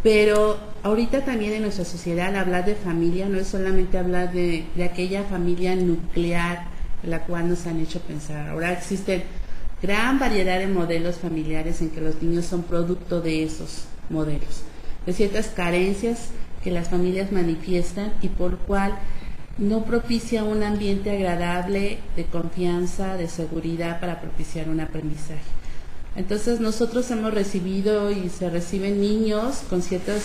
Pero ahorita también en nuestra sociedad al hablar de familia no es solamente hablar de aquella familia nuclear en la cual nos han hecho pensar. Ahora existen gran variedad de modelos familiares en que los niños son producto de esos modelos, de ciertas carencias que las familias manifiestan y por cual no propicia un ambiente agradable de confianza, de seguridad para propiciar un aprendizaje. Entonces nosotros hemos recibido y se reciben niños con ciertas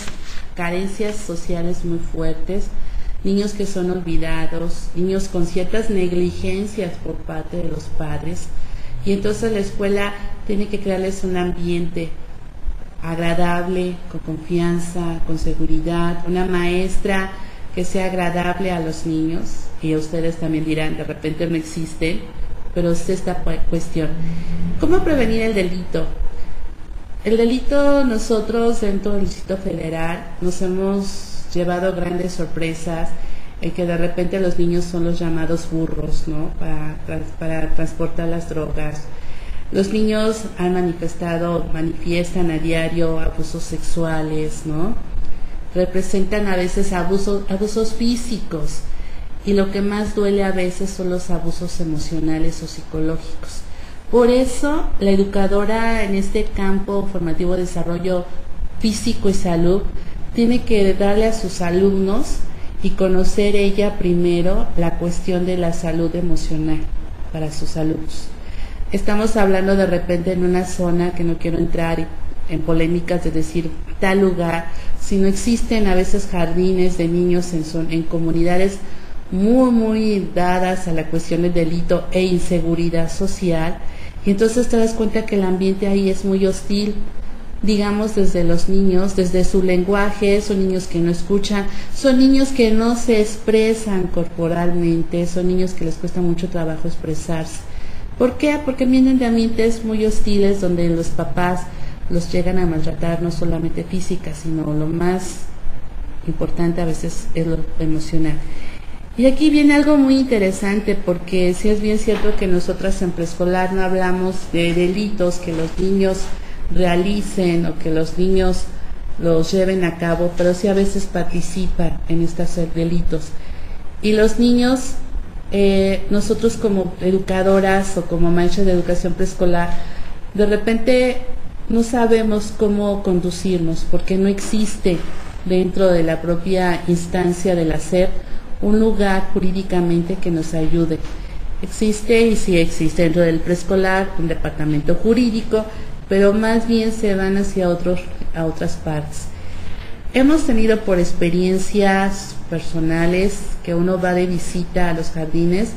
carencias sociales muy fuertes, niños que son olvidados, niños con ciertas negligencias por parte de los padres, y entonces la escuela tiene que crearles un ambiente agradable, con confianza, con seguridad, una maestra que sea agradable a los niños, y ustedes también dirán, de repente no existen, pero es esta cuestión. ¿Cómo prevenir el delito? El delito, nosotros dentro del Distrito Federal nos hemos llevado grandes sorpresas en que de repente los niños son los llamados burros, ¿no? Para transportar las drogas. Los niños han manifiestan a diario abusos sexuales, ¿no? Representan a veces abusos físicos, y lo que más duele a veces son los abusos emocionales o psicológicos. Por eso la educadora en este campo formativo de desarrollo físico y salud tiene que darle a sus alumnos y conocer ella primero la cuestión de la salud emocional para sus alumnos. Estamos hablando de repente en una zona que no quiero entrar en polémicas de decir tal lugar, sino existen a veces jardines de niños en comunidades muy dadas a la cuestión del delito e inseguridad social, y entonces te das cuenta que el ambiente ahí es muy hostil, digamos, desde los niños, desde su lenguaje. Son niños que no escuchan, son niños que no se expresan corporalmente, son niños que les cuesta mucho trabajo expresarse. ¿Por qué? Porque vienen de ambientes muy hostiles donde los papás los llegan a maltratar, no solamente física, sino lo más importante a veces es lo emocional. Y aquí viene algo muy interesante, porque sí es bien cierto que nosotras en preescolar no hablamos de delitos que los niños realicen o que los niños los lleven a cabo, pero sí a veces participan en estos delitos. Y los niños, nosotros como educadoras o como maestras de educación preescolar, de repente no sabemos cómo conducirnos, porque no existe dentro de la propia instancia del hacer un lugar jurídicamente que nos ayude. Existe, y sí existe dentro del preescolar, un departamento jurídico, pero más bien se van hacia otras partes. Hemos tenido por experiencias personales que uno va de visita a los jardines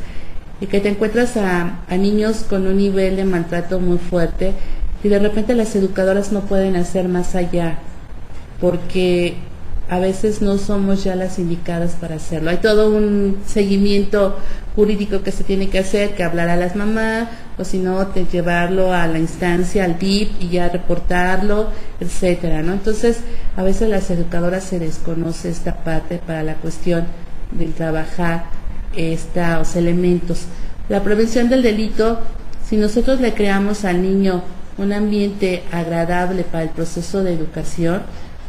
y que te encuentras a niños con un nivel de maltrato muy fuerte, y de repente las educadoras no pueden hacer más allá, porque a veces no somos ya las indicadas para hacerlo. Hay todo un seguimiento jurídico que se tiene que hacer, que hablar a las mamás, o si no, llevarlo a la instancia, al DIP, y ya reportarlo, etcétera, ¿no? Entonces, a veces las educadoras se desconoce esta parte para la cuestión del trabajar estos elementos. La prevención del delito, si nosotros le creamos al niño un ambiente agradable para el proceso de educación,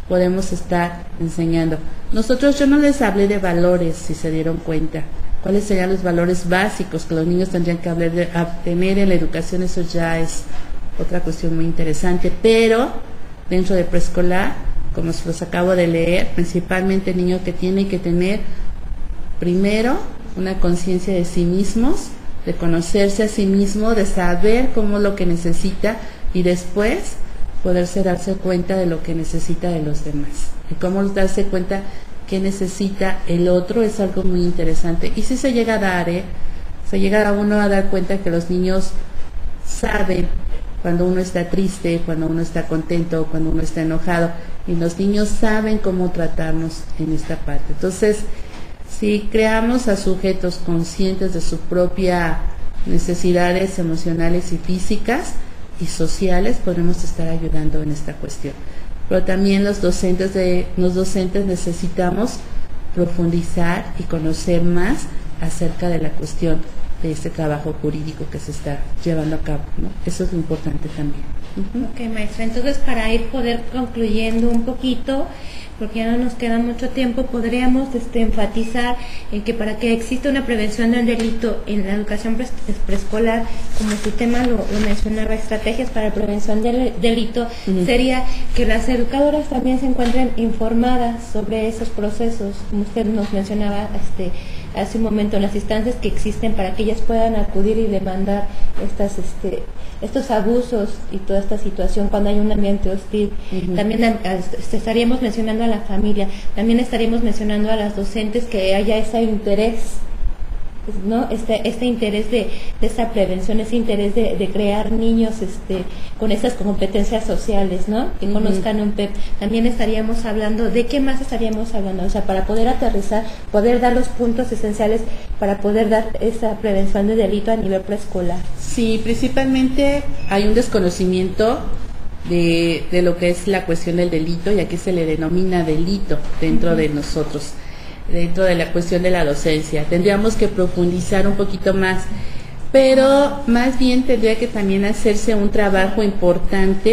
podemos estar enseñando. Yo no les hablé de valores, si se dieron cuenta. ¿Cuáles serían los valores básicos que los niños tendrían que tener en la educación? Eso ya es otra cuestión muy interesante. Pero dentro de preescolar, como se los acabo de leer, principalmente el niño que tiene que tener primero una conciencia de sí mismos, de conocerse a sí mismo, de saber cómo lo que necesita, y después poderse darse cuenta de lo que necesita de los demás. Y cómo darse cuenta que necesita el otro es algo muy interesante. Y si se llega a dar, se llega a uno a dar cuenta que los niños saben cuando uno está triste, cuando uno está contento, cuando uno está enojado, y los niños saben cómo tratarnos en esta parte. Entonces, si creamos a sujetos conscientes de sus propias necesidades emocionales y físicas y sociales, podemos estar ayudando en esta cuestión. Pero también los docentes necesitamos profundizar y conocer más acerca de la cuestión de este trabajo jurídico que se está llevando a cabo, ¿no? Eso es lo importante también. Ok, maestra, entonces para ir poder concluyendo un poquito, porque ya no nos queda mucho tiempo, podríamos enfatizar en que para que exista una prevención del delito en la educación preescolar, como su tema lo mencionaba, estrategias para prevención del delito, sería que las educadoras también se encuentren informadas sobre esos procesos, como usted nos mencionaba hace un momento, las instancias que existen para que ellas puedan acudir y demandar estos abusos y toda esta situación cuando hay un ambiente hostil. También estaríamos mencionando a la familia, también estaríamos mencionando a las docentes que haya ese interés, ¿no? Este interés de esta prevención, ese interés de crear niños con esas competencias sociales, ¿no? Que conozcan un PEP. También estaríamos hablando, ¿de qué más estaríamos hablando? O sea, para poder aterrizar, poder dar los puntos esenciales para poder dar esa prevención de delito a nivel preescolar. Sí, principalmente hay un desconocimiento de lo que es la cuestión del delito, y aquí se le denomina delito dentro de nosotros, dentro de la cuestión de la docencia. Tendríamos que profundizar un poquito más, pero más bien tendría que también hacerse un trabajo importante